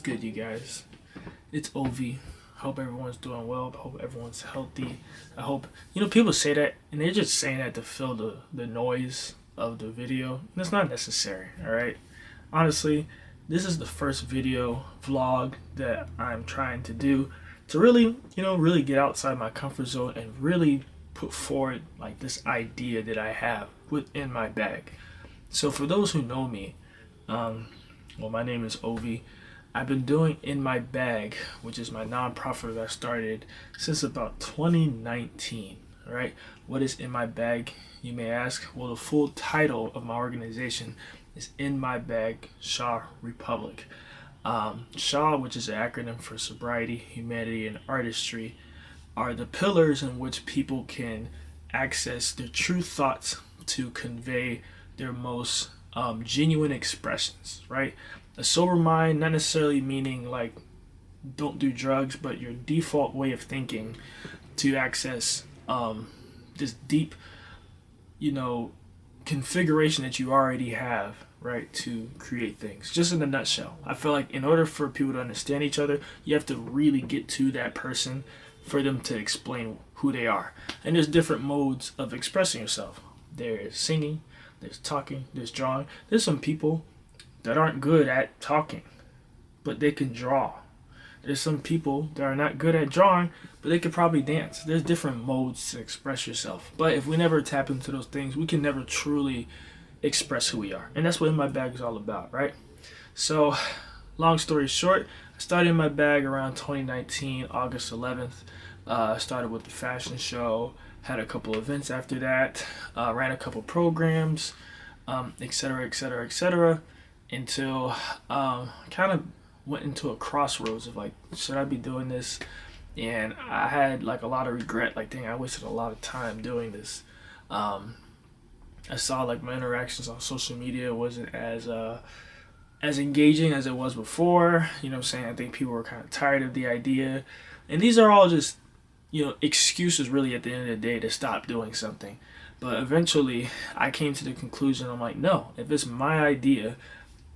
good, you guys? It's Ovi. Hope everyone's doing well. Hope everyone's healthy. I hope people say that and they're just saying that to fill the noise of the video. And it's not necessary, alright? Honestly, this is the first video vlog that I'm trying to do to really get outside my comfort zone and really put forward like this idea that I have within my bag. So for those who know me, my name is Ovi. I've been doing In My Bag, which is my nonprofit that I started since about 2019. All right, what is In My Bag, you may ask? Well, the full title of my organization is In My Bag Shaw Republic. SHAW, which is an acronym for sobriety, humanity, and artistry, are the pillars in which people can access their true thoughts to convey their most genuine expressions, right? A sober mind, not necessarily meaning like don't do drugs, but your default way of thinking to access this deep, configuration that you already have, right, to create things. Just in a nutshell, I feel like in order for people to understand each other, you have to really get to that person for them to explain who they are. And there's different modes of expressing yourself. There's singing, there's talking, there's drawing. There's some people that aren't good at talking, but they can draw. There's some people that are not good at drawing, but they could probably dance. There's different modes to express yourself. But if we never tap into those things, we can never truly express who we are. And that's what In My Bag is all about, right? So, long story short, I started In My Bag around 2019, August 11th. Started with the fashion show, had a couple events after that, ran a couple programs, etc., etc., etc., until kind of went into a crossroads of like, should I be doing this? And I had like a lot of regret, like, dang, I wasted a lot of time doing this. I saw like my interactions on social media wasn't as engaging as it was before. You know what I'm saying? I think people were kind of tired of the idea. And these are all just, excuses really at the end of the day to stop doing something. But eventually I came to the conclusion, I'm like, no, if it's my idea,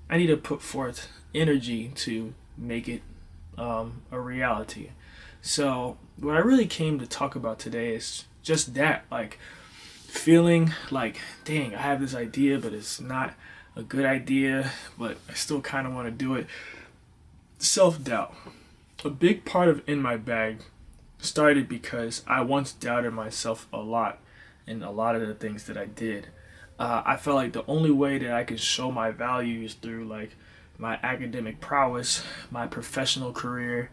I need to put forth energy to make it a reality. So what I really came to talk about today is just that, like feeling like, dang, I have this idea, but it's not a good idea, but I still kind of want to do it. Self-doubt. A big part of In My Bag started because I once doubted myself a lot in a lot of the things that I did. I felt like the only way that I could show my value is through like my academic prowess, my professional career,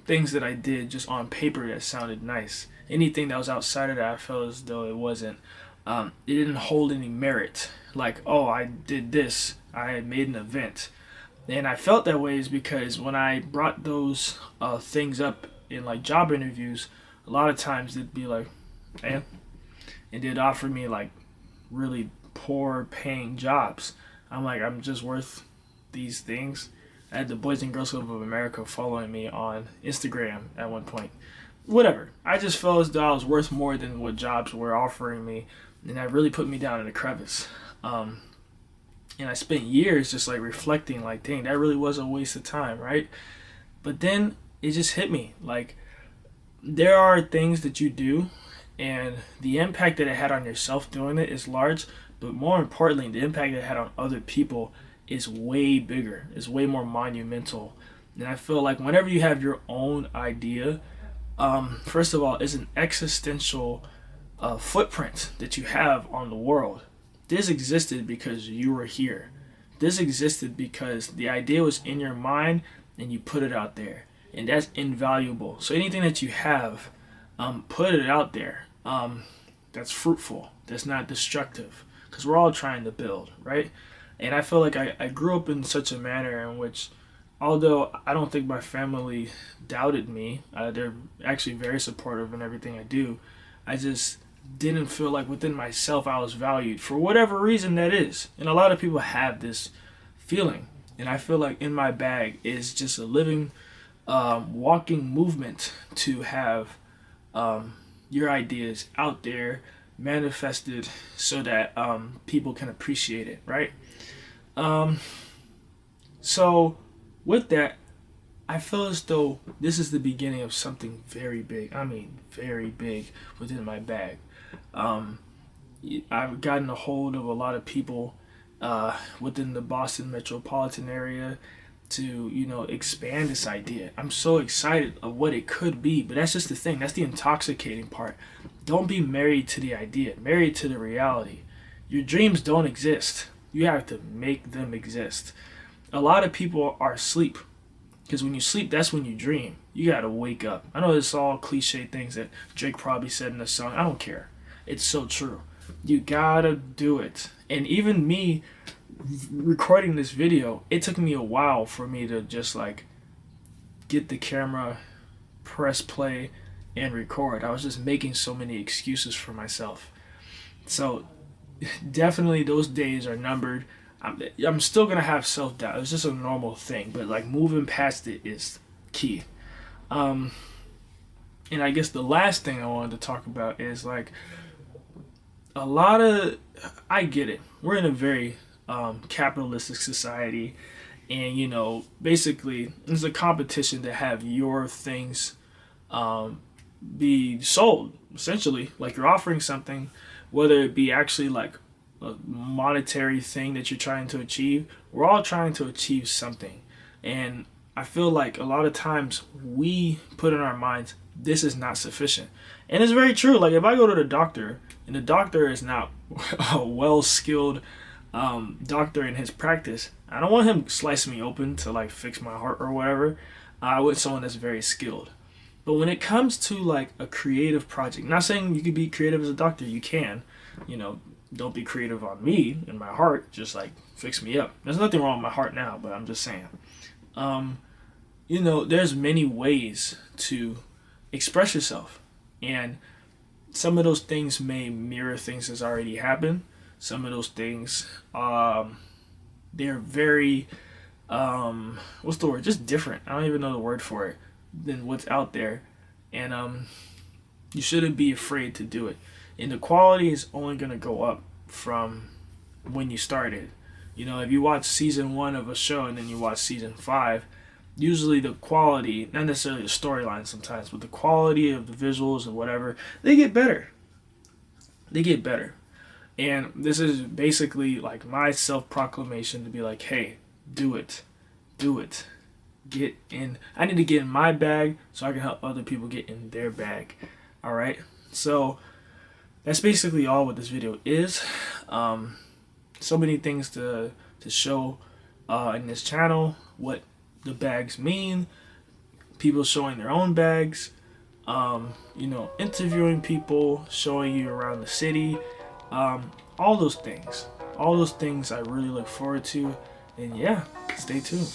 things that I did just on paper that sounded nice. Anything that was outside of that, I felt as though it wasn't. It didn't hold any merit. Like, oh, I did this. I made an event. And I felt that way is because when I brought those things up in like job interviews, a lot of times they'd be like, and they'd offer me like really poor paying jobs. I'm like, I'm just worth these things. I had the Boys and Girls Club of America following me on Instagram at one point. Whatever. I just felt as though I was worth more than what jobs were offering me, and that really put me down in a crevice. And I spent years just like reflecting, like, dang, that really was a waste of time, right? But then it just hit me, like, there are things that you do, and the impact that it had on yourself doing it is large, but more importantly, the impact it had on other people is way bigger, is way more monumental. And I feel like whenever you have your own idea, first of all, it's an existential footprint that you have on the world. This existed because you were here. This existed because the idea was in your mind and you put it out there. And that's invaluable. So anything that you have, put it out there. That's fruitful. That's not destructive. Because we're all trying to build, right? And I feel like I grew up in such a manner in which, although I don't think my family doubted me, they're actually very supportive in everything I do, I just didn't feel like within myself I was valued for whatever reason that is. And a lot of people have this feeling. And I feel like In My Bag is just a living, walking movement to have your ideas out there, manifested so that people can appreciate it, right? So with that, I feel as though this is the beginning of something very big. I mean, very big within my bag. Um, I've gotten a hold of a lot of people within the Boston metropolitan area to, expand this idea. I'm so excited of what it could be, but that's just the thing. That's the intoxicating part. Don't be married to the idea, married to the reality. Your dreams don't exist. You have to make them exist. A lot of people are asleep because when you sleep, that's when you dream. You gotta wake up. I know it's all cliche things that Drake probably said in the song. I don't care. It's so true. You gotta do it. And even me recording this video, it took me a while for me to just like get the camera, press play, and record. I was just making so many excuses for myself. So definitely those days are numbered. I'm still gonna have self doubt. It's just a normal thing, but like moving past it is key. Um, and I guess the last thing I wanted to talk about is like a lot of I get it. We're in a very capitalistic society, and basically it's a competition to have your things be sold. Essentially, like you're offering something, whether it be actually like a monetary thing that you're trying to achieve. We're all trying to achieve something, and I feel like a lot of times we put in our minds this is not sufficient, and it's very true. Like if I go to the doctor and the doctor is not a well skilled doctor in his practice, I don't want him slicing me open to like fix my heart or whatever. I want someone that's very skilled. But when it comes to like a creative project, not saying you could be creative as a doctor, you can, don't be creative on me and my heart, just like fix me up. There's nothing wrong with my heart now, but I'm just saying. There's many ways to express yourself. And some of those things may mirror things that's already happened. Some of those things, they're very, what's the word? Just different. I don't even know the word for it than what's out there. And you shouldn't be afraid to do it. And the quality is only going to go up from when you started. If you watch season 1 of a show and then you watch season 5, usually the quality, not necessarily the storyline sometimes, but the quality of the visuals and whatever, they get better. They get better. And this is basically like my self-proclamation to be like, hey, do it. Do it. Get in. I need to get in my bag so I can help other people get in their bag. All right? So that's basically all what this video is. So many things to show in this channel, what the bags mean, people showing their own bags, interviewing people, showing you around the city, all those things I really look forward to. And yeah, stay tuned.